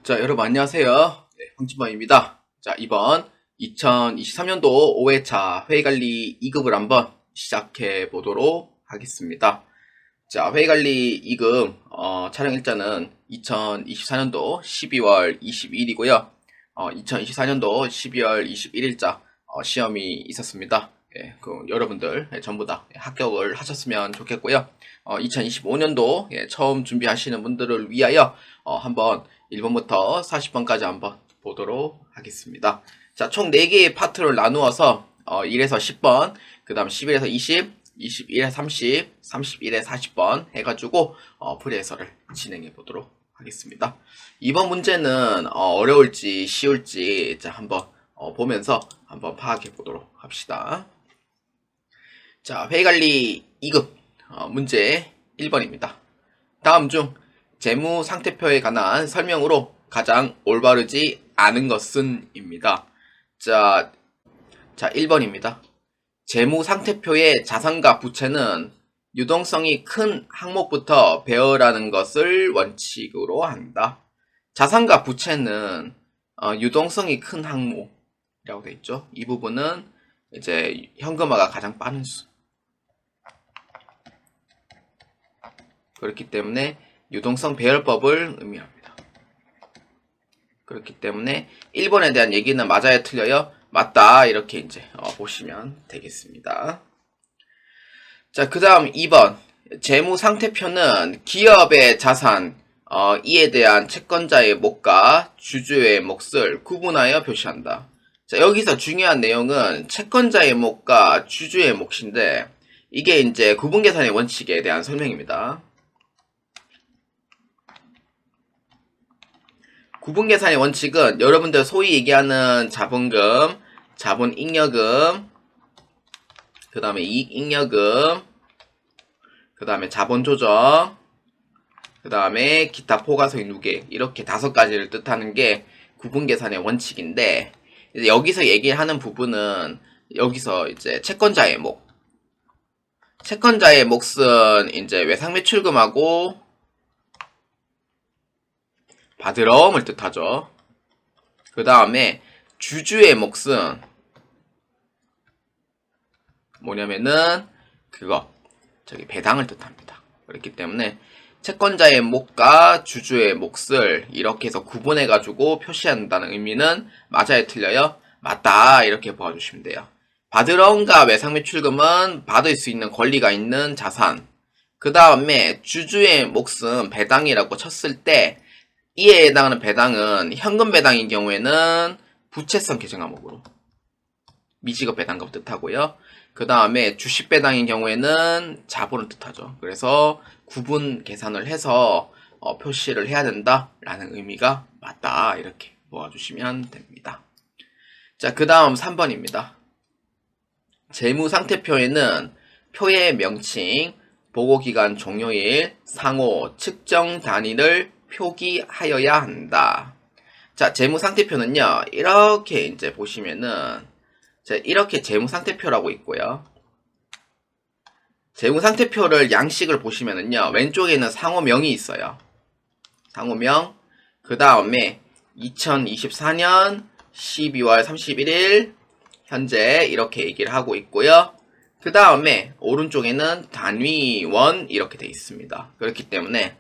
자, 여러분 안녕하세요. 네, 황진범입니다. 자, 이번 2023년도 5회차 회의관리 2급을 한번 시작해 보도록 하겠습니다. 자, 회의관리 2급 촬영 일자는 2024년도 12월 22일이고요. 2024년도 12월 21일자 시험이 있었습니다. 예, 여러분들 전부 다 합격을 하셨으면 좋겠고요. 2025년도 처음 준비하시는 분들을 위하여 한번 1번부터 40번까지 한번 보도록 하겠습니다. 자, 총 4개의 파트를 나누어서 1에서 10번, 그 다음 11에서 20, 21에서 30, 31에서 40번 해가지고 풀이해설을 진행해 보도록 하겠습니다. 이번 문제는 어려울지 쉬울지 한번 보면서 한번 파악해 보도록 합시다. 자, 회의관리 2급 문제 1번입니다. 다음 중 재무상태표에 관한 설명으로 가장 올바르지 않은 것은 입니다. 자 1번입니다. 재무상태표의 자산과 부채는 유동성이 큰 항목부터 배열하는 것을 원칙으로 한다. 자산과 부채는 유동성이 큰 항목이라고 되어 있죠. 이 부분은 이제 현금화가 가장 빠른 수. 그렇기 때문에 유동성 배열법을 의미합니다. 그렇기 때문에 1번에 대한 얘기는 맞아요, 틀려요? 맞다, 이렇게 이제 보시면 되겠습니다. 자, 그 다음 2번. 재무상태표는 기업의 자산, 이에 대한 채권자의 몫과 주주의 몫을 구분하여 표시한다. 자, 여기서 중요한 내용은 채권자의 몫과 주주의 몫인데, 이게 이제 구분계산의 원칙에 대한 설명입니다. 구분계산의 원칙은 여러분들 소위 얘기하는 자본금, 자본잉여금, 그 다음에 이익잉여금, 그 다음에 자본조정, 그 다음에 기타 포괄소액 누계, 이렇게 5가지를 뜻하는 게 구분계산의 원칙인데, 이제 여기서 얘기하는 부분은 여기서 이제 채권자의 몫, 채권자의 몫은 이제 외상매출금하고 받으러움을 뜻하죠. 그 다음에 주주의 몫은 뭐냐면은 배당을 뜻합니다. 그렇기 때문에 채권자의 몫과 주주의 몫을 이렇게 해서 구분해가지고 표시한다는 의미는 맞아요, 틀려요? 맞다, 이렇게 보아주시면 돼요. 받으러움과 외상매출금은 받을 수 있는 권리가 있는 자산. 그 다음에 주주의 몫은 배당이라고 쳤을 때 이에 해당하는 배당은 현금 배당인 경우에는 부채성 계정 항목으로 미지급 배당금 뜻하고요. 그 다음에 주식 배당인 경우에는 자본을 뜻하죠. 그래서 구분 계산을 해서 표시를 해야 된다라는 의미가 맞다, 이렇게 모아주시면 됩니다. 자, 그 다음 3번입니다. 재무상태표에는 표의 명칭, 보고기간 종료일, 상호, 측정 단위를 표기하여야 한다. 자, 재무상태표는요, 이렇게 이제 보시면은, 자, 이렇게 재무상태표라고 있고요. 재무상태표를 양식을 보시면은요, 왼쪽에는 상호명이 있어요. 상호명, 그 다음에 2024년 12월 31일, 현재 이렇게 얘기를 하고 있고요. 그 다음에 오른쪽에는 단위원 이렇게 되어 있습니다. 그렇기 때문에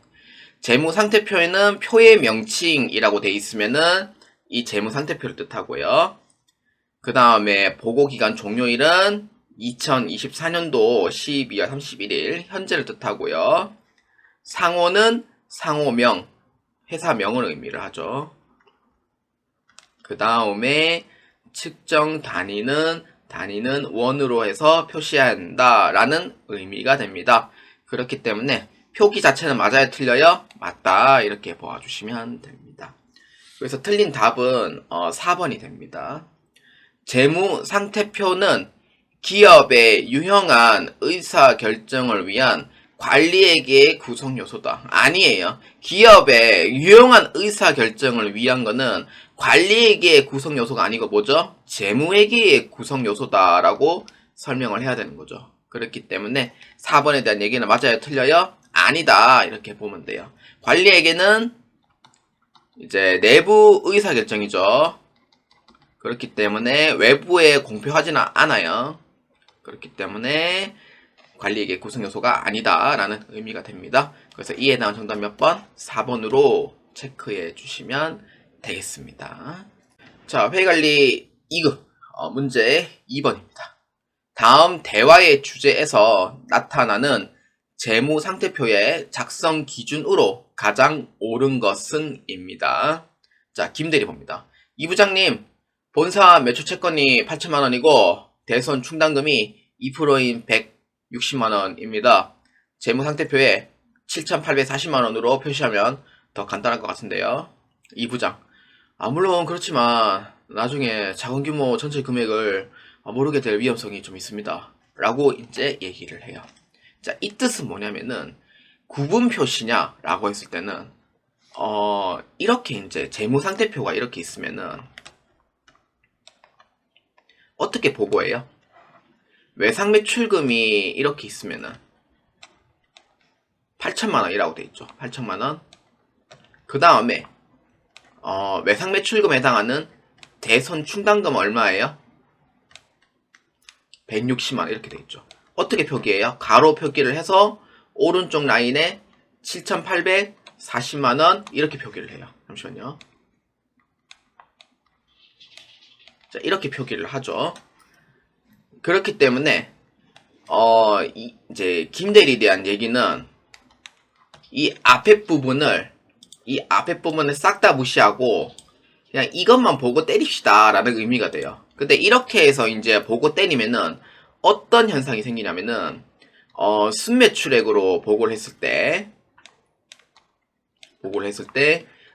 재무상태표에는 표의 명칭이라고 되어 있으면은 이 재무상태표를 뜻하고요. 그 다음에 보고기간 종료일은 2024년도 12월 31일 현재를 뜻하고요. 상호는 상호명, 회사명을 의미를 하죠. 그 다음에 측정 단위는 원으로 해서 표시해야 한다라는 의미가 됩니다. 그렇기 때문에 표기 자체는 맞아요, 틀려요? 맞다, 이렇게 보아주시면 됩니다. 그래서 틀린 답은 4번이 됩니다. 재무상태표는 기업의 유형한 의사결정을 위한 관리회계의 구성요소다. 아니에요. 기업의 유용한 의사결정을 위한 거는 관리회계의 구성요소가 아니고 뭐죠? 재무회계의 구성요소다라고 설명을 해야 되는 거죠. 그렇기 때문에 4번에 대한 얘기는 맞아요, 틀려요? 아니다, 이렇게 보면 돼요. 관리회계는 이제 내부 의사결정이죠. 그렇기 때문에 외부에 공표하지는 않아요. 그렇기 때문에 관리에게 구성요소가 아니다라는 의미가 됩니다. 그래서 이에 해당하는 정답 몇 번? 4번으로 체크해 주시면 되겠습니다. 자, 회의관리 2급 문제 2번입니다. 다음 대화의 주제에서 나타나는 재무상태표의 작성 기준으로 가장 옳은 것은 입니다. 자, 김대리 봅니다. 이 부장님, 본사 매출 채권이 8천만원이고 대손 충당금이 2%인 160만원입니다. 재무상태표에 7,840만원으로 표시하면 더 간단할 것 같은데요. 이 부장, 물론 그렇지만 나중에 자본규모 전체 금액을 모르게 될 위험성이 좀 있습니다. 라고 이제 얘기를 해요. 자, 이 뜻은 뭐냐면은 구분 표시냐 라고 했을 때는 이렇게 이제 재무상태표가 이렇게 있으면은 어떻게 보고해요? 외상매출금이 이렇게 있으면은 8천만원이라고 돼 있죠. 8천만원. 그 다음에 외상매출금에 해당하는 대손 충당금 얼마예요? 160만원 이렇게 돼 있죠. 어떻게 표기해요? 가로 표기를 해서 오른쪽 라인에 7,840만원 이렇게 표기를 해요. 잠시만요. 자, 이렇게 표기를 하죠. 그렇기 때문에 이제 김대리에 대한 얘기는 이 앞에 부분을 싹 다 무시하고 그냥 이것만 보고 때립시다 라는 의미가 돼요. 근데 이렇게 해서 이제 보고 때리면은 어떤 현상이 생기냐면은 순매출액으로 보고를 했을 때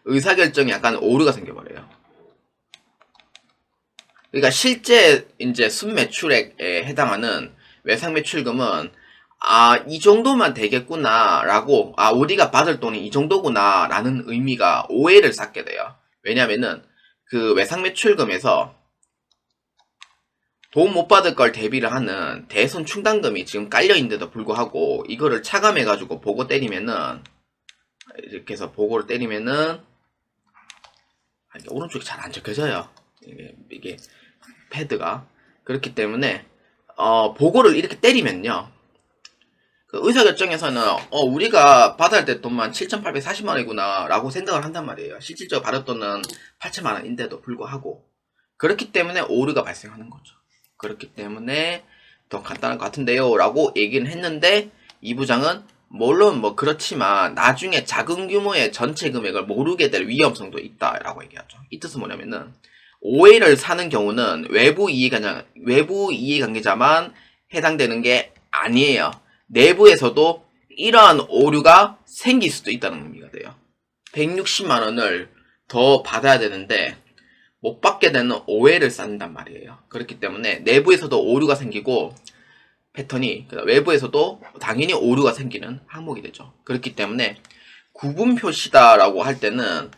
의사결정이 약간 오류가 생겨버려요. 그러니까 실제 이제 순매출액에 해당하는 외상매출금은 이 정도만 되겠구나 라고 우리가 받을 돈이 이 정도구나 라는 의미가 오해를 쌓게 돼요. 왜냐면은 그 외상매출금에서 돈 못 받을 걸 대비를 하는 대손 충당금이 지금 깔려있는데도 불구하고 이거를 차감해가지고 보고 때리면은 이렇게 해서 보고를 때리면은 이게 오른쪽이 잘 안 적혀져요. 이게 패드가. 그렇기 때문에 보고를 이렇게 때리면요. 그 의사결정에서는 우리가 받아야 될 돈만 7,840만원이구나 라고 생각을 한단 말이에요. 실질적으로 받을 돈은 8천만원인데도 불구하고. 그렇기 때문에 오류가 발생하는 거죠. 그렇기 때문에 더 간단할 것 같은데요 라고 얘기는 했는데 이 부장은 물론 뭐 그렇지만 나중에 작은 규모의 전체 금액을 모르게 될 위험성도 있다 라고 얘기하죠. 이 뜻은 뭐냐면은 오해를 사는 경우는 외부 이해관계자만 해당되는 게 아니에요. 내부에서도 이러한 오류가 생길 수도 있다는 의미가 돼요. 160만원을 더 받아야 되는데 못 받게 되는 오해를 쌓는단 말이에요. 그렇기 때문에 내부에서도 오류가 생기고 패턴이 외부에서도 당연히 오류가 생기는 항목이 되죠. 그렇기 때문에 구분 표시다라고 할 때는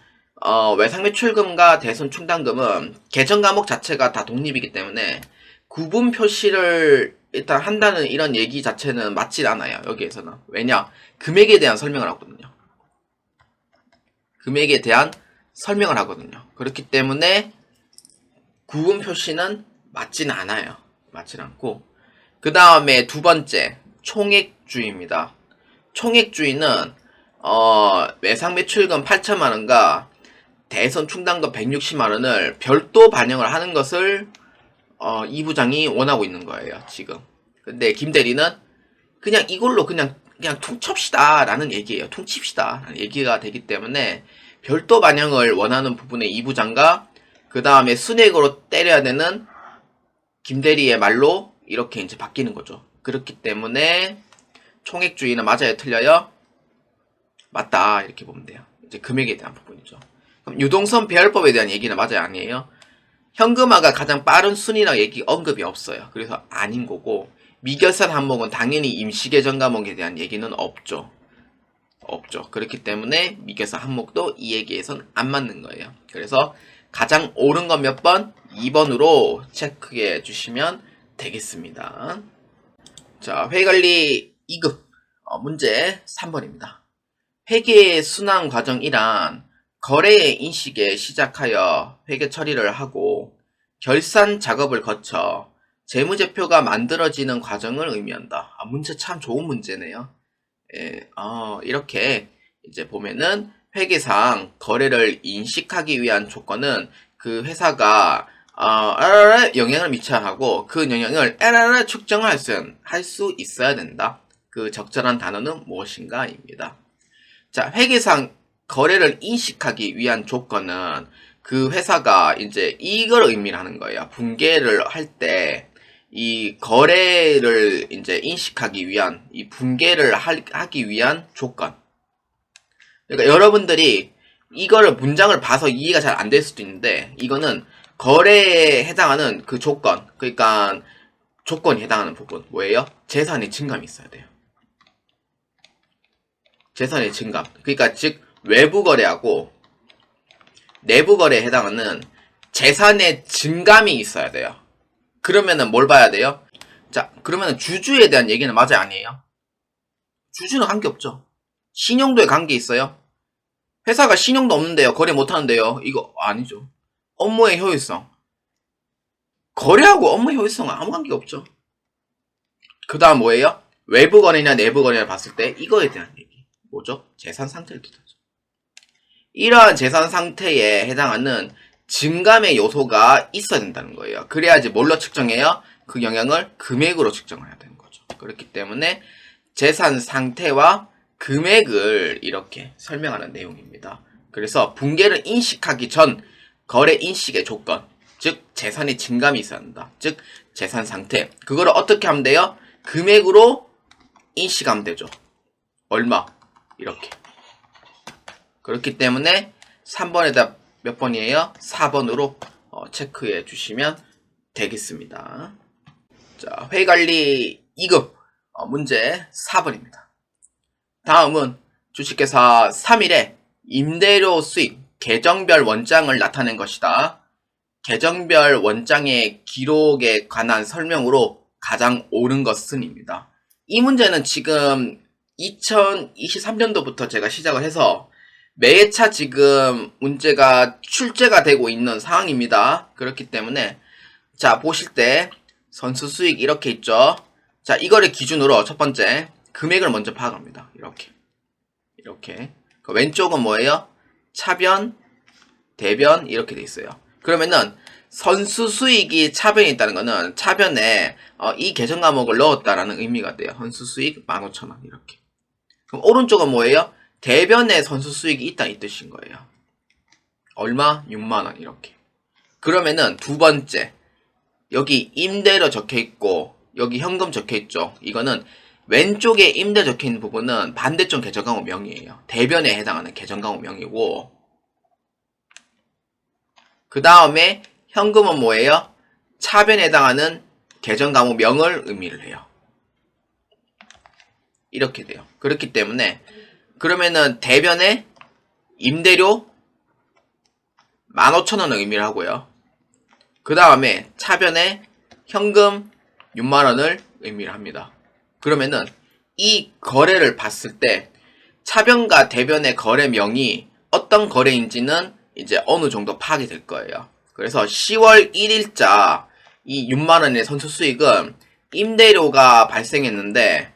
외상매출금과 대손 충당금은 계정 과목 자체가 다 독립이기 때문에 구분 표시를 일단 한다는 이런 얘기 자체는 맞질 않아요. 여기에서는. 왜냐? 금액에 대한 설명을 하거든요. 금액에 대한 설명을 하거든요. 그렇기 때문에 구분 표시는 맞지는 않아요. 맞진 않고 그 다음에 두 번째 총액주의입니다. 총액주의는 외상매출금 8천만원과 대손 충당금 160만원을 별도 반영을 하는 것을 이 부장이 원하고 있는 거예요. 지금. 근데 김대리는 그냥 이걸로 그냥 퉁칩시다 라는 얘기예요. 퉁칩시다 라는 얘기가 되기 때문에 별도 반영을 원하는 부분의 이 부장과 그 다음에 순액으로 때려야 되는 김대리의 말로 이렇게 이제 바뀌는 거죠. 그렇기 때문에 총액주의는 맞아요? 틀려요? 맞다 이렇게 보면 돼요. 이제 금액에 대한 부분이죠. 그럼 유동성 배열법에 대한 얘기는 맞아요? 아니에요? 현금화가 가장 빠른 순위라고 언급이 없어요. 그래서 아닌 거고 미결산 항목은 당연히 임시계정 과목에 대한 얘기는 없죠. 그렇기 때문에 미결산 항목도 이 얘기에선 안 맞는 거예요. 그래서 가장 옳은 건 몇 번? 2번으로 체크해 주시면 되겠습니다. 자, 회계관리 2급 문제 3번입니다. 회계 순환 과정이란 거래의 인식에 시작하여 회계 처리를 하고 결산 작업을 거쳐 재무제표가 만들어지는 과정을 의미한다. 문제 참 좋은 문제네요. 예, 이렇게 이제 보면은 회계상 거래를 인식하기 위한 조건은 그 회사가 영향을 미쳐야 하고 그 영향을 측정을 할 수 있어야 된다. 그 적절한 단어는 무엇인가입니다. 자, 회계상 거래를 인식하기 위한 조건은 그 회사가 이제 이걸 의미하는 거예요. 분계를 할 때 이 거래를 이제 인식하기 위한 이 분계를 하기 위한 조건. 그러니까 여러분들이 이거를 문장을 봐서 이해가 잘 안 될 수도 있는데 이거는 거래에 해당하는 그 조건, 그러니까 조건이 해당하는 부분 뭐예요? 재산의 증감이 있어야 돼요. 재산의 증감. 그러니까 즉 외부 거래하고 내부 거래에 해당하는 재산의 증감이 있어야 돼요. 그러면은 뭘 봐야 돼요? 자, 그러면은 주주에 대한 얘기는 맞아요, 아니에요? 주주는 관계 없죠. 신용도에 관계 있어요? 회사가 신용도 없는데요, 거래 못 하는데요. 이거 아니죠. 업무의 효율성. 거래하고 업무 효율성은 아무 관계가 없죠. 그 다음 뭐예요? 외부 거래냐 내부 거래냐 봤을 때 이거에 대한 얘기. 뭐죠? 재산 상태를 뜻하죠. 이러한 재산 상태에 해당하는 증감의 요소가 있어야 된다는 거예요. 그래야지 뭘로 측정해요? 그 영향을 금액으로 측정해야 되는 거죠. 그렇기 때문에 재산 상태와 금액을 이렇게 설명하는 내용입니다. 그래서 분계를 인식하기 전 거래 인식의 조건, 즉 재산의 증감이 있어야 한다. 즉 재산 상태. 그거를 어떻게 하면 돼요? 금액으로 인식하면 되죠. 얼마? 이렇게. 그렇기 때문에 3번에다 몇 번이에요? 4번으로 체크해 주시면 되겠습니다. 자, 회의관리 2급 문제 4번입니다. 다음은 주식회사 3일에 임대료 수익 계정별 원장을 나타낸 것이다. 계정별 원장의 기록에 관한 설명으로 가장 옳은 것은입니다. 이 문제는 지금 2023년도부터 제가 시작을 해서 매차 지금 문제가 출제가 되고 있는 상황입니다. 그렇기 때문에 자, 보실 때 선수 수익 이렇게 있죠. 자, 이거를 기준으로 첫 번째 금액을 먼저 파악합니다. 이렇게 그 왼쪽은 뭐예요? 차변, 대변 이렇게 돼 있어요. 그러면은 선수 수익이 차변에 있다는 거는 차변에 이 계정 과목을 넣었다라는 의미가 돼요. 선수 수익 15,000원 이렇게. 그럼 오른쪽은 뭐예요? 대변에 선수 수익이 있다 이 뜻인 거예요. 얼마? 6만원 이렇게. 그러면은 두 번째 여기 임대료 적혀있고 여기 현금 적혀있죠. 이거는 왼쪽에 임대 적혀있는 부분은 반대쪽 계정강호 명의예요. 대변에 해당하는 계정강호 명의고 그 다음에 현금은 뭐예요? 차변에 해당하는 계정강호 명을 의미를 해요. 이렇게 돼요. 그렇기 때문에 그러면은 대변에 임대료 15,000원을 의미를 하고요. 그 다음에 차변에 현금 6만원을 의미를 합니다. 그러면은 이 거래를 봤을 때 차변과 대변의 거래명이 어떤 거래인지는 이제 어느 정도 파악이 될 거예요. 그래서 10월 1일자 이 6만원의 선수 수익은 임대료가 발생했는데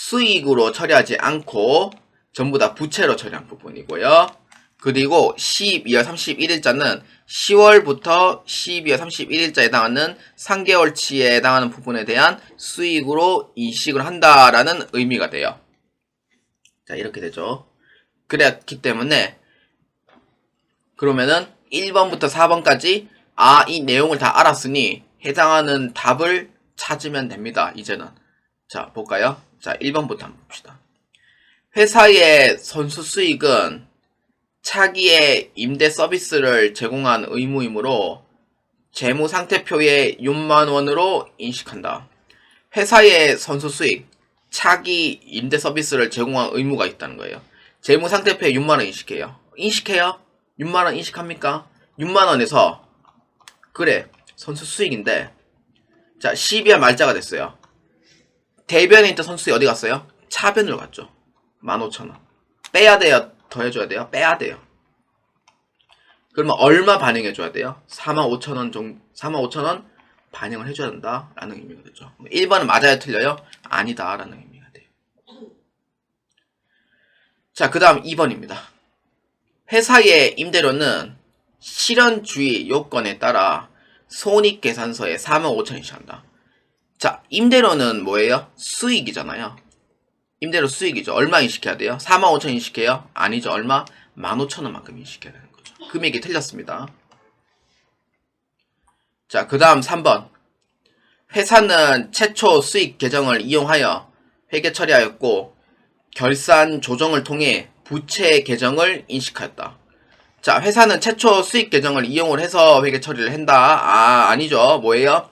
수익으로 처리하지 않고 전부 다 부채로 처리한 부분이고요. 그리고 12월 31일자는 10월부터 12월 31일자에 해당하는 3개월치에 해당하는 부분에 대한 수익으로 인식을 한다라는 의미가 돼요. 자, 이렇게 되죠. 그랬기 때문에 그러면은 1번부터 4번까지 이 내용을 다 알았으니 해당하는 답을 찾으면 됩니다. 이제는. 자, 볼까요? 자, 1번부터 한번 봅시다. 회사의 선수 수익은 차기의 임대 서비스를 제공한 의무이므로 재무상태표에 6만원으로 인식한다. 회사의 선수 수익, 차기 임대 서비스를 제공한 의무가 있다는 거예요. 재무상태표에 6만원 인식해요. 인식해요? 6만원 인식합니까? 6만원에서 그래, 선수 수익인데 자, 12월 말자가 됐어요. 대변에 있던 선수 수익 어디 갔어요? 차변으로 갔죠. 15,000원. 빼야 돼요? 더해줘야 돼요? 빼야 돼요. 그러면 얼마 반영해줘야 돼요? 45,000원 정도, 45,000원 반영을 해줘야 된다라는 의미가 되죠. 1번은 맞아요? 틀려요? 아니다라는 의미가 돼요. 자, 그 다음 2번입니다. 회사의 임대료는 실현주의 요건에 따라 손익계산서에 45,000원씩 한다. 자, 임대료는 뭐예요? 수익이잖아요. 임대료 수익이죠. 얼마 인식해야 돼요? 45,000원 인식해요? 아니죠. 얼마? 15,000원만큼 인식해야 되는 거죠. 금액이 틀렸습니다. 자, 그 다음 3번. 회사는 최초 수익 계정을 이용하여 회계 처리하였고 결산 조정을 통해 부채 계정을 인식하였다. 자, 회사는 최초 수익 계정을 이용을 해서 회계 처리를 한다. 아니죠. 뭐예요?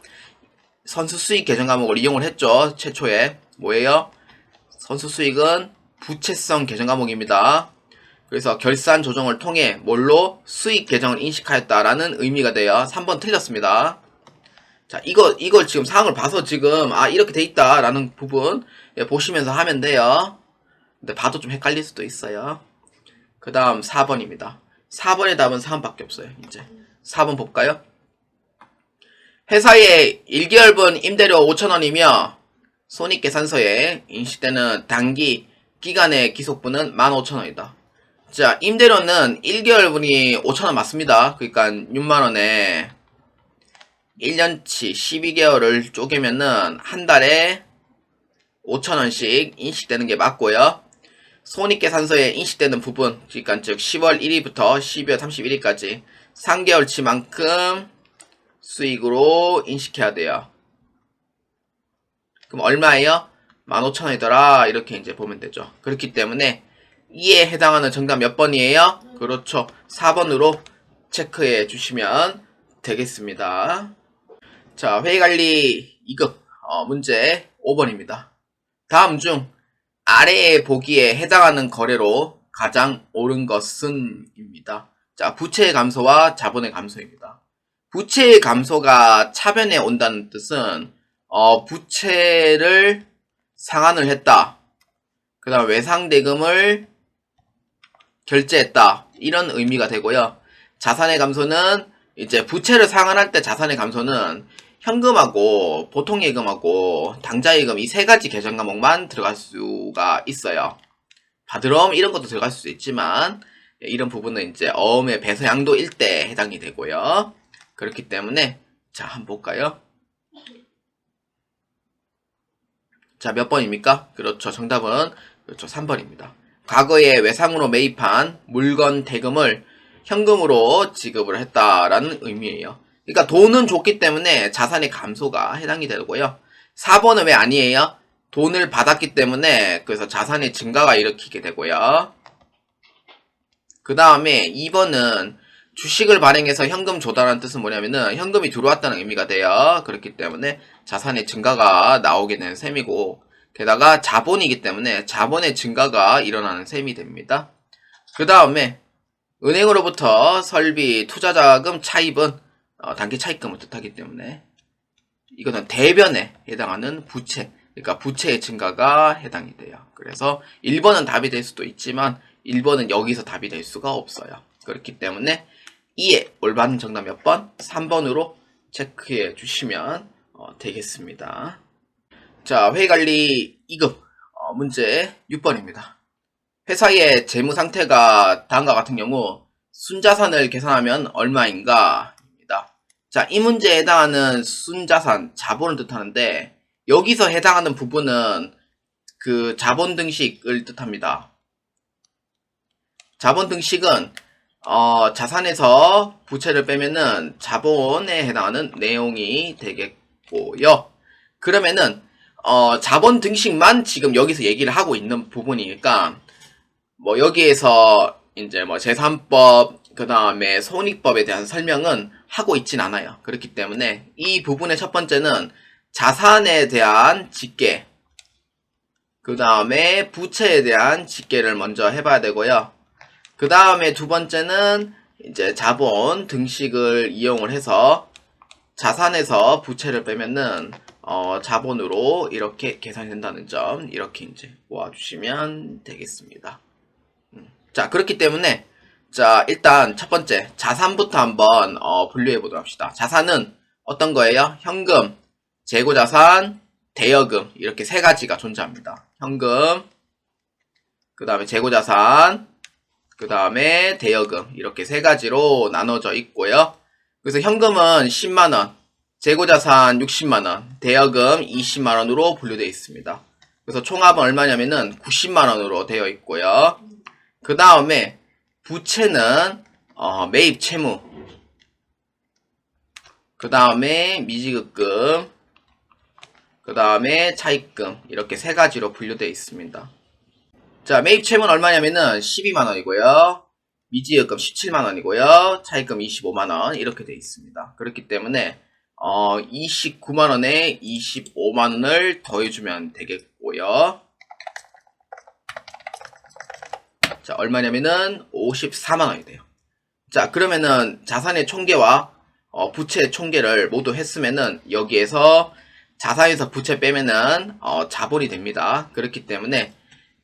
선수 수익 계정 과목을 이용을 했죠. 최초에. 뭐예요? 선수 수익은 부채성 계정 과목입니다. 그래서 결산 조정을 통해 뭘로? 수익 계정을 인식하였다라는 의미가 돼요. 3번 틀렸습니다. 자, 이걸 지금 상황을 봐서 지금, 이렇게 돼 있다라는 부분, 보시면서 하면 돼요. 근데 봐도 좀 헷갈릴 수도 있어요. 그 다음 4번입니다. 4번의 답은 3번밖에 없어요, 이제. 4번 볼까요? 회사의 1개월분 임대료 5,000원이며, 손익계산서에 인식되는 단기 기간의 기속분은 15,000원이다. 자, 임대료는 1개월분이 5,000원 맞습니다. 그러니까 6만원에 1년치 12개월을 쪼개면은 한 달에 5,000원씩 인식되는 게 맞고요. 손익계산서에 인식되는 부분, 그러니까 즉 10월 1일부터 12월 31일까지 3개월치만큼 수익으로 인식해야 돼요. 그럼 얼마예요? 15,000원이더라. 이렇게 이제 보면 되죠. 그렇기 때문에 이에 해당하는 정답 몇 번이에요? 그렇죠. 4번으로 체크해 주시면 되겠습니다. 자, 회의관리 2급 문제 5번입니다. 다음 중 아래의 보기에 해당하는 거래로 가장 옳은 것은 입니다. 자, 부채의 감소와 자본의 감소입니다. 부채의 감소가 차변에 온다는 뜻은 부채를 상환을 했다. 그 다음 외상대금을 결제했다. 이런 의미가 되고요. 자산의 감소는 이제 부채를 상환할 때 자산의 감소는 현금하고 보통예금하고 당좌예금 이 세 가지 계정 과목만 들어갈 수가 있어요. 바드럼 이런 것도 들어갈 수 있지만 이런 부분은 이제 어음의 배서양도일 때 해당이 되고요. 그렇기 때문에 자, 한번 볼까요? 자, 몇 번입니까? 그렇죠. 정답은 그렇죠. 3번입니다. 과거에 외상으로 매입한 물건 대금을 현금으로 지급을 했다라는 의미예요. 그러니까 돈은 줬기 때문에 자산의 감소가 해당이 되고요. 4번은 왜 아니에요? 돈을 받았기 때문에 그래서 자산의 증가가 일으키게 되고요. 그 다음에 2번은 주식을 발행해서 현금 조달하는 뜻은 뭐냐면은 현금이 들어왔다는 의미가 돼요. 그렇기 때문에 자산의 증가가 나오게 되는 셈이고 게다가 자본이기 때문에 자본의 증가가 일어나는 셈이 됩니다. 그 다음에 은행으로부터 설비 투자자금 차입은 단기 차입금을 뜻하기 때문에 이거는 대변에 해당하는 부채, 그러니까 부채의 증가가 해당이 돼요. 그래서 1번은 답이 될 수도 있지만 1번은 여기서 답이 될 수가 없어요. 그렇기 때문에 2의 올바른 정답 몇 번? 3번으로 체크해 주시면 되겠습니다. 자, 회의관리 2급 문제 6번입니다. 회사의 재무 상태가 다음과 같은 경우 순자산을 계산하면 얼마인가? 입니다. 자, 이 문제에 해당하는 순자산, 자본을 뜻하는데 여기서 해당하는 부분은 그 자본 등식을 뜻합니다. 자본 등식은 자산에서 부채를 빼면은 자본에 해당하는 내용이 되겠고요. 그러면은 자본 등식만 지금 여기서 얘기를 하고 있는 부분이니까 뭐 여기에서 이제 뭐 재산법 그 다음에 손익법에 대한 설명은 하고 있진 않아요. 그렇기 때문에 이 부분의 첫 번째는 자산에 대한 집계 그 다음에 부채에 대한 집계를 먼저 해봐야 되고요. 그 다음에 두 번째는 이제 자본 등식을 이용을 해서 자산에서 부채를 빼면은 자본으로 이렇게 계산이 된다는 점 이렇게 이제 모아주시면 되겠습니다. 자, 그렇기 때문에 자, 일단 첫 번째 자산부터 한번 분류해 보도록 합시다. 자산은 어떤 거예요? 현금, 재고자산, 대여금 이렇게 세 가지가 존재합니다. 현금, 그 다음에 재고자산, 그 다음에 대여금 이렇게 세 가지로 나눠져 있고요. 그래서 현금은 10만원, 재고자산 60만원, 대여금 20만원으로 분류되어 있습니다. 그래서 총합은 얼마냐면은 90만원으로 되어 있고요. 그 다음에 부채는 매입 채무, 그 다음에 미지급금, 그 다음에 차입금 이렇게 세 가지로 분류되어 있습니다. 자, 매입 채무는 얼마냐면은 12만원이고요. 미지급금 17만원이고요. 차입금 25만원 이렇게 되어 있습니다. 그렇기 때문에 29만원에 25만원을 더해주면 되겠고요. 자, 얼마냐면은 54만원이 돼요. 자, 그러면은 자산의 총계와 부채의 총계를 모두 했으면은 여기에서 자산에서 부채 빼면은 자본이 됩니다. 그렇기 때문에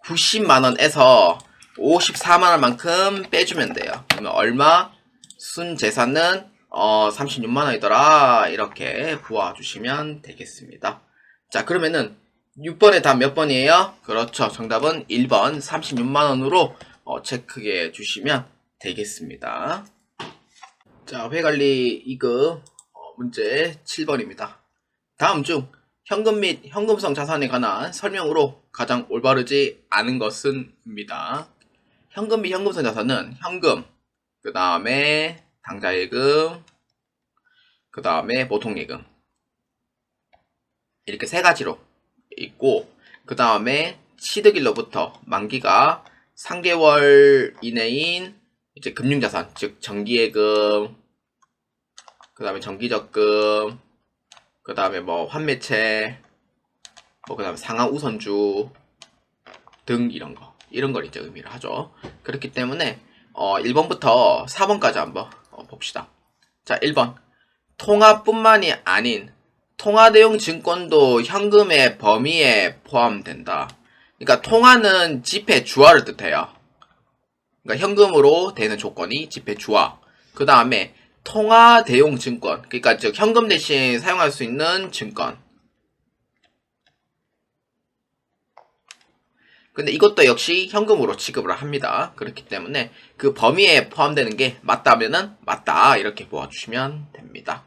90만원에서 54만원만큼 빼주면 돼요. 그러면 얼마? 순재산은 36만원이더라. 이렇게 부어주시면 되겠습니다. 자, 그러면은 6번의 답 몇 번이에요? 그렇죠. 정답은 1번 36만원으로 체크해 주시면 되겠습니다. 자, 회관리 2급 문제 7번입니다. 다음 중 현금 및 현금성 자산에 관한 설명으로 가장 올바르지 않은 것은 입니다. 현금 및 현금성 자산은 현금, 그 다음에 당좌예금, 그 다음에 보통예금 이렇게 세 가지로 있고, 그 다음에 취득일로부터 만기가 3개월 이내인 이제 금융자산, 즉 정기예금, 그 다음에 정기적금, 그 다음에 뭐 환매채, 뭐 그 다음에 상하우선주 등 이런 걸 이제 의미를 하죠. 그렇기 때문에 1번부터 4번까지 한번 봅시다. 자, 1번 통화뿐만이 아닌 통화대용 증권도 현금의 범위에 포함된다. 그러니까 통화는 지폐 주화를 뜻해요. 그러니까 현금으로 되는 조건이 지폐 주화. 그 다음에 통화 대용 증권, 그러니까 즉 현금 대신 사용할 수 있는 증권. 근데 이것도 역시 현금으로 취급을 합니다. 그렇기 때문에 그 범위에 포함되는 게 맞다면은 맞다 이렇게 보아주시면 됩니다.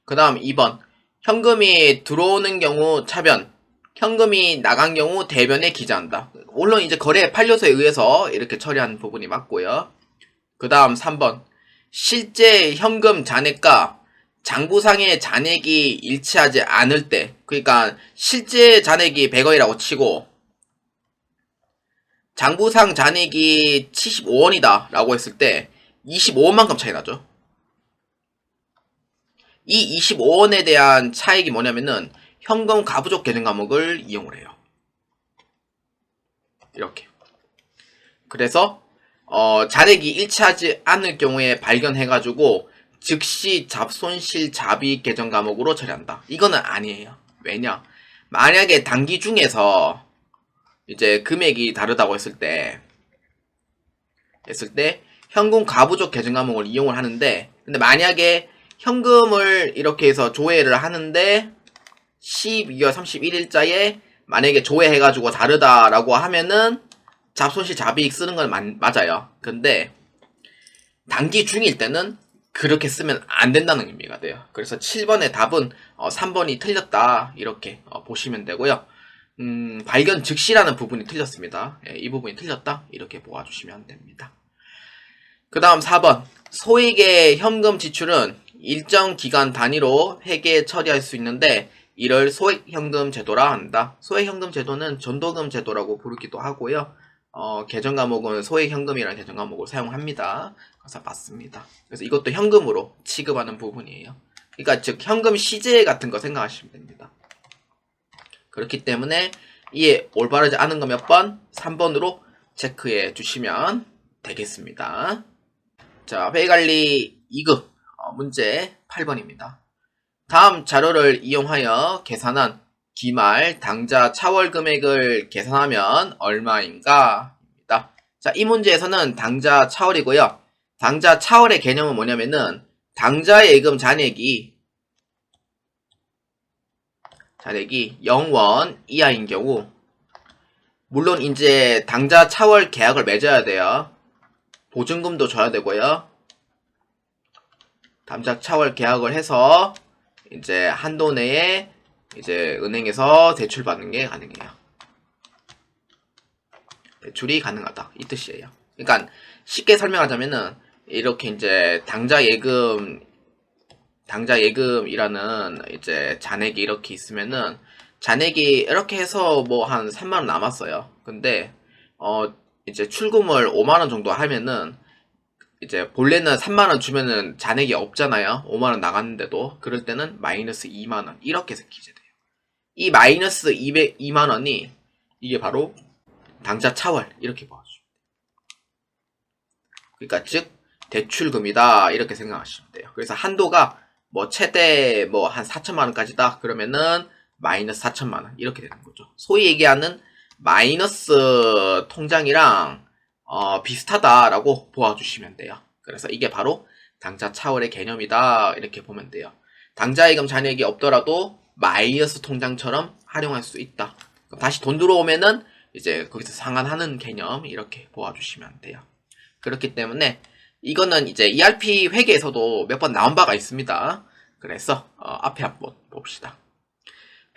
그 다음 2번 현금이 들어오는 경우 차변, 현금이 나간 경우 대변에 기재한다. 물론 이제 거래 판례서에 의해서 이렇게 처리하는 부분이 맞고요. 그 다음 3번 실제 현금 잔액과 장부상의 잔액이 일치하지 않을 때, 그러니까 실제 잔액이 100원이라고 치고 장부상 잔액이 75원이다 라고 했을 때 25원만큼 차이 나죠. 이 25원에 대한 차익이 뭐냐면은 현금 가부족 계정 과목을 이용을 해요. 이렇게. 그래서 잔액이 일치하지 않을 경우에 발견해가지고 즉시 잡손실 잡이익 계정 과목으로 처리한다. 이거는 아니에요. 왜냐? 만약에 단기 중에서 이제 금액이 다르다고 했을 때 현금 가부족 계정 과목을 이용을 하는데, 근데 만약에 현금을 이렇게 해서 조회를 하는데 12월 31일자에 만약에 조회해가지고 다르다라고 하면은 잡손실 잡이익 쓰는 건 맞아요. 근데 단기 중일 때는 그렇게 쓰면 안 된다는 의미가 돼요. 그래서 7번의 답은 3번이 틀렸다 이렇게 보시면 되고요. 발견 즉시라는 부분이 틀렸습니다. 예, 이 부분이 틀렸다 이렇게 보아주시면 됩니다. 그 다음 4번 소액의 현금 지출은 일정 기간 단위로 회계 처리할 수 있는데 이를 소액현금 제도라 한다. 소액현금 제도는 전도금 제도라고 부르기도 하고요. 계정 과목은 소액현금이라는 계정 과목을 사용합니다. 그래서 맞습니다. 그래서 이것도 현금으로 취급하는 부분이에요. 그러니까 즉 현금 시제 같은 거 생각하시면 됩니다. 그렇기 때문에 이에 올바르지 않은 거 몇 번? 3번으로 체크해 주시면 되겠습니다. 자, 회의관리 2급 문제 8번입니다. 다음 자료를 이용하여 계산한 기말 당좌 차월 금액을 계산하면 얼마인가? 입니다. 자, 이 문제에서는 당좌 차월이고요. 당좌 차월의 개념은 뭐냐면은 당좌 예금 잔액이 0원 이하인 경우, 물론 이제 당좌 차월 계약을 맺어야 돼요. 보증금도 줘야 되고요. 당좌 차월 계약을 해서 이제 한도 내에 이제 은행에서 대출받는 게 가능해요. 대출이 가능하다, 이 뜻이에요. 그러니까 쉽게 설명하자면은 이렇게 이제 당좌 예금이라는 이제 잔액이 이렇게 있으면은, 잔액이 이렇게 해서 뭐 한 3만원 남았어요. 근데 이제 출금을 5만원 정도 하면은 이제 본래는 3만원 주면은 잔액이 없잖아요. 5만원 나갔는데도. 그럴 때는 마이너스 2만원 이렇게 기재돼요. 이 마이너스 2만원이 이게 바로 당좌 차월 이렇게 봐주시면 돼요. 그러니까 즉 대출금이다 이렇게 생각하시면 돼요. 그래서 한도가 뭐 최대 뭐 한 4천만원까지다 그러면은 마이너스 4천만원 이렇게 되는 거죠. 소위 얘기하는 마이너스 통장이랑 비슷하다라고 보아주시면 돼요. 그래서 이게 바로 당좌 차월의 개념이다 이렇게 보면 돼요. 당좌예금 잔액이 없더라도 마이너스 통장처럼 활용할 수 있다. 그럼 다시 돈 들어오면은 이제 거기서 상환하는 개념 이렇게 보아주시면 돼요. 그렇기 때문에 이거는 이제 ERP 회계에서도 몇 번 나온 바가 있습니다. 그래서 앞에 한번 봅시다.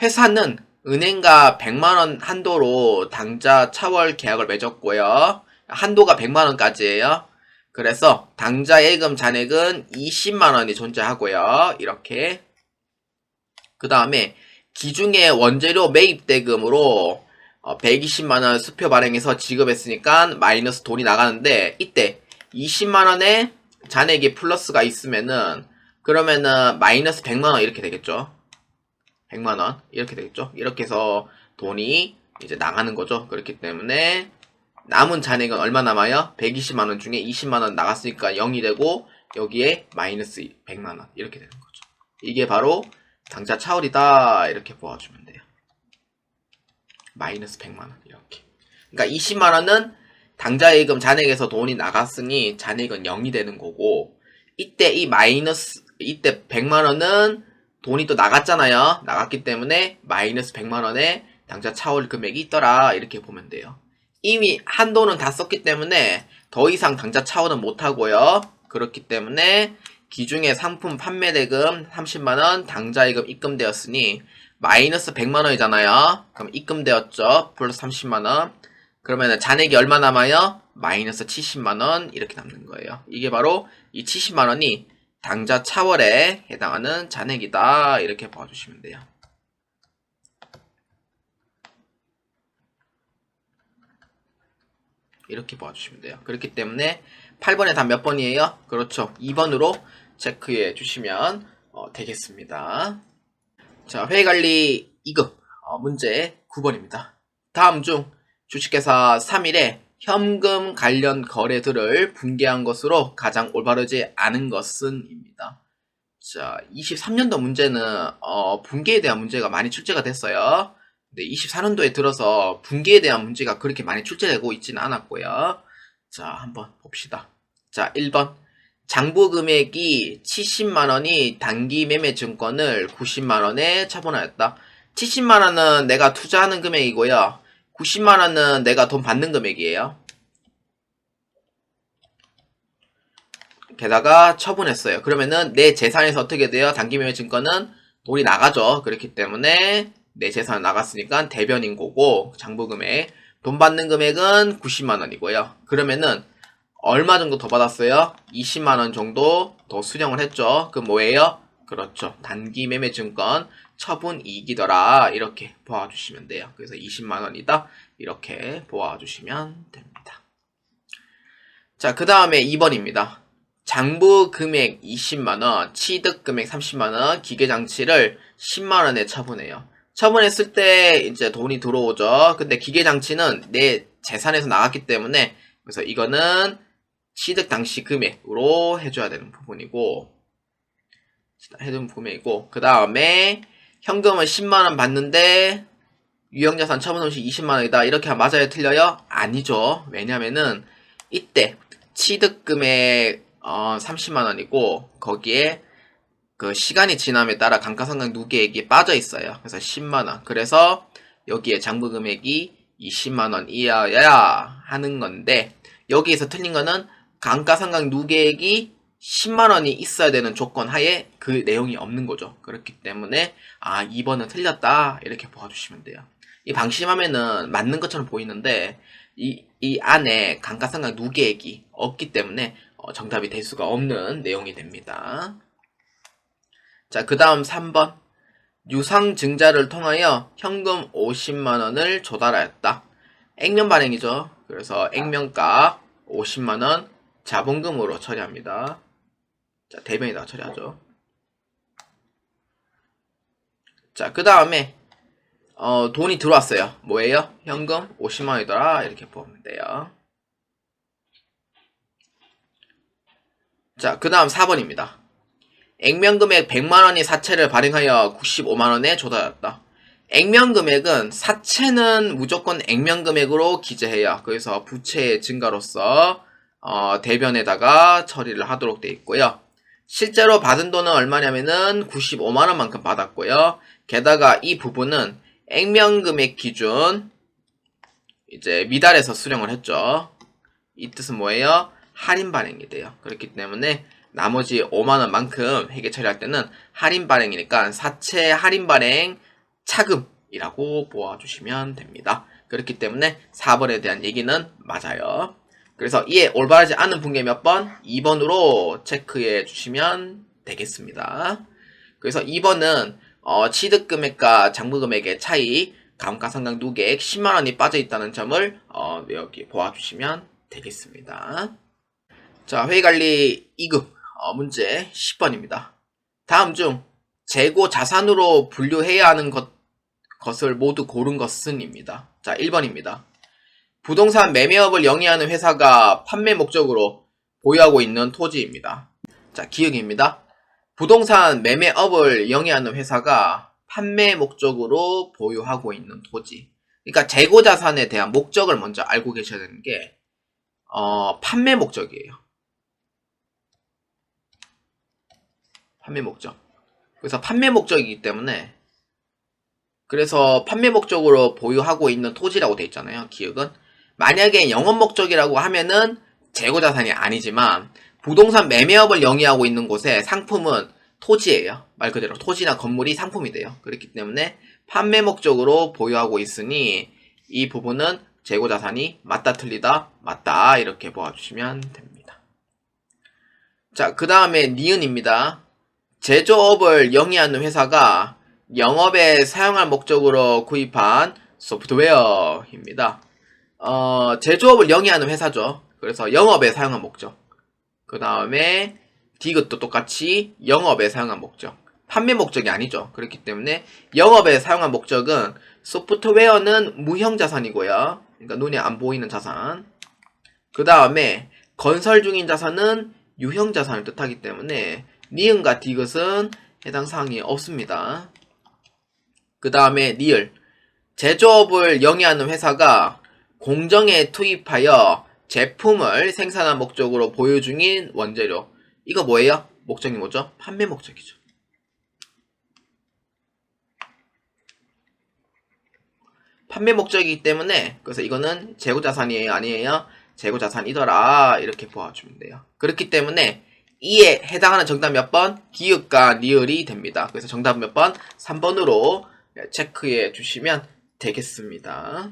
회사는 은행과 100만원 한도로 당좌 차월 계약을 맺었고요. 한도가 100만원까지예요. 그래서 당좌 예금 잔액은 20만원이 존재하고요. 이렇게. 그 다음에 기중에 원재료 매입 대금으로 120만원 수표 발행해서 지급했으니까 마이너스 돈이 나가는데, 이때 20만원의 잔액이 플러스가 있으면은 그러면은 마이너스 100만원 이렇게 되겠죠. 100만원 이렇게 되겠죠. 이렇게 해서 돈이 이제 나가는 거죠. 그렇기 때문에 남은 잔액은 얼마 남아요? 120만원 중에 20만원 나갔으니까 0이 되고 여기에 마이너스 100만원 이렇게 되는 거죠. 이게 바로 당좌 차월이다 이렇게 보아주면 돼요. 마이너스 100만원 이렇게. 그러니까 20만원은 당좌 예금 잔액에서 돈이 나갔으니 잔액은 0이 되는 거고, 이때 이때 100만원은 돈이 또 나갔잖아요. 나갔기 때문에 마이너스 100만원의 당좌 차월 금액이 있더라 이렇게 보면 돼요. 이미 한도는 다 썼기 때문에 더 이상 당좌 차월은 못하고요. 그렇기 때문에 기중에 상품 판매 대금 30만원 당좌예금 입금되었으니 마이너스 100만원이잖아요. 그럼 입금되었죠. 플러스 30만원. 그러면 잔액이 얼마 남아요? 마이너스 70만원 이렇게 남는 거예요. 이게 바로 이 70만원이 당좌 차월에 해당하는 잔액이다 이렇게 봐주시면 돼요. 이렇게 봐주시면 돼요. 그렇기 때문에 8번에 답 몇 번이에요? 그렇죠. 2번으로 체크해 주시면 되겠습니다. 자, 회계관리 2급 문제 9번입니다. 다음 중 주식회사 3일에 현금 관련 거래들을 분개한 것으로 가장 올바르지 않은 것은 입니다. 자, 23년도 문제는 분개에 대한 문제가 많이 출제가 됐어요. 근데 24년도에 들어서 분개에 대한 문제가 그렇게 많이 출제되고 있지는 않았고요. 자, 한번 봅시다. 자, 1번. 장부 금액이 70만원이 단기 매매 증권을 90만원에 처분하였다. 70만원은 내가 투자하는 금액이고요. 90만원은 내가 돈 받는 금액이에요. 게다가 처분했어요. 그러면은 내 재산에서 어떻게 돼요? 단기 매매 증권은 돈이 나가죠. 그렇기 때문에 내 재산 나갔으니까 대변인 거고, 장부 금액. 돈 받는 금액은 90만원이고요. 그러면은 얼마 정도 더 받았어요? 20만원 정도 더 수령을 했죠. 그럼 뭐예요? 그렇죠. 단기 매매 증권 처분 이익이더라. 이렇게 보아주시면 돼요. 그래서 20만원이다. 이렇게 보아주시면 됩니다. 자, 그 다음에 2번입니다. 장부 금액 20만원, 취득 금액 30만원, 기계장치를 10만원에 처분해요. 처분했을 때 이제 돈이 들어오죠. 근데 기계장치는 내 재산에서 나갔기 때문에, 그래서 이거는 취득 당시 금액으로 해줘야 되는 부분이고, 그 다음에 현금은 10만원 받는데 유형자산 처분 시 20만원이다. 이렇게 하면 맞아요? 틀려요? 아니죠. 왜냐면은 이때 취득금액 30만원이고 거기에 그 시간이 지남에 따라 감가상각 누계액이 빠져 있어요. 그래서 10만원. 그래서 여기에 장부금액이 20만원이어야 하는 건데 여기에서 틀린 거는 감가상각 누계액이 10만원이 있어야 되는 조건 하에 그 내용이 없는 거죠. 그렇기 때문에 2번은 틀렸다 이렇게 보아주시면 돼요. 이 방심하면은 맞는 것처럼 보이는데 이 안에 감가상각 누계액이 없기 때문에 정답이 될 수가 없는 내용이 됩니다. 자, 그 다음 3번. 유상증자를 통하여 현금 50만원을 조달하였다. 액면 발행이죠. 그래서 액면가 50만원 자본금으로 처리합니다. 자, 대변에다가 처리하죠. 자, 그 다음에 돈이 들어왔어요. 뭐예요? 현금 50만원이더라. 이렇게 보면 돼요. 자, 그 다음 4번입니다. 액면금액 100만원이 사채를 발행하여 95만원에 조달하였다. 액면금액은 사채는 무조건 액면금액으로 기재해야 그래서 부채의 증가로서 대변에다가 처리를 하도록 되어 있고요. 실제로 받은 돈은 얼마냐면은 95만원만큼 받았고요. 게다가 이 부분은 액면금액 기준 이제 미달해서 수령을 했죠. 이 뜻은 뭐예요? 할인 발행이 돼요. 그렇기 때문에 나머지 5만원만큼 회계 처리할 때는 할인 발행이니까 사채 할인 발행 차금이라고 보아주시면 됩니다. 그렇기 때문에 4번에 대한 얘기는 맞아요. 그래서 이에 올바르지 않은 분계 몇 번? 2번으로 체크해 주시면 되겠습니다. 그래서 2번은 취득금액과 장부금액의 차이, 감가상각 누계액 10만원이 빠져있다는 점을 여기 보아주시면 되겠습니다. 자, 회의관리 2급 문제 10번입니다. 다음 중 재고 자산으로 분류해야 하는 것을 모두 고른 것은 입니다. 자, 1번입니다. 부동산 매매업을 영위하는 회사가 판매 목적으로 보유하고 있는 토지입니다. 자, 기억입니다. 부동산 매매업을 영위하는 회사가 판매 목적으로 보유하고 있는 토지. 그러니까 재고 자산에 대한 목적을 먼저 알고 계셔야 되는 게 판매 목적이에요. 판매 목적. 그래서 판매 목적이기 때문에 그래서 판매 목적으로 보유하고 있는 토지라고 되어 있잖아요. 기억은. 만약에 영업 목적이라고 하면은 재고자산이 아니지만 부동산 매매업을 영위하고 있는 곳에 상품은 토지예요. 말 그대로 토지나 건물이 상품이 돼요. 그렇기 때문에 판매 목적으로 보유하고 있으니 이 부분은 재고자산이 맞다 틀리다 맞다 이렇게 보아주시면 됩니다. 자, 그 다음에 니은입니다. 제조업을 영위하는 회사가 영업에 사용할 목적으로 구입한 소프트웨어입니다. 제조업을 영위하는 회사죠. 그래서 영업에 사용한 목적. 그 다음에 디귿도 똑같이 영업에 사용한 목적. 판매 목적이 아니죠. 그렇기 때문에 영업에 사용한 목적은 소프트웨어는 무형자산이고요. 그러니까 눈에 안 보이는 자산. 그 다음에 건설 중인 자산은 유형자산을 뜻하기 때문에 니은과 디귿은 해당 사항이 없습니다. 그 다음에 니을. 제조업을 영위하는 회사가 공정에 투입하여 제품을 생산한 목적으로 보유 중인 원재료. 이거 뭐예요? 목적이 뭐죠? 판매 목적이죠. 판매 목적이기 때문에 그래서 이거는 재고자산이에요? 아니에요? 재고자산이더라 이렇게 보아주면 돼요. 그렇기 때문에 이에 해당하는 정답 몇 번? 디귿과 니을이 됩니다. 그래서 정답 몇 번? 3번으로 체크해 주시면 되겠습니다.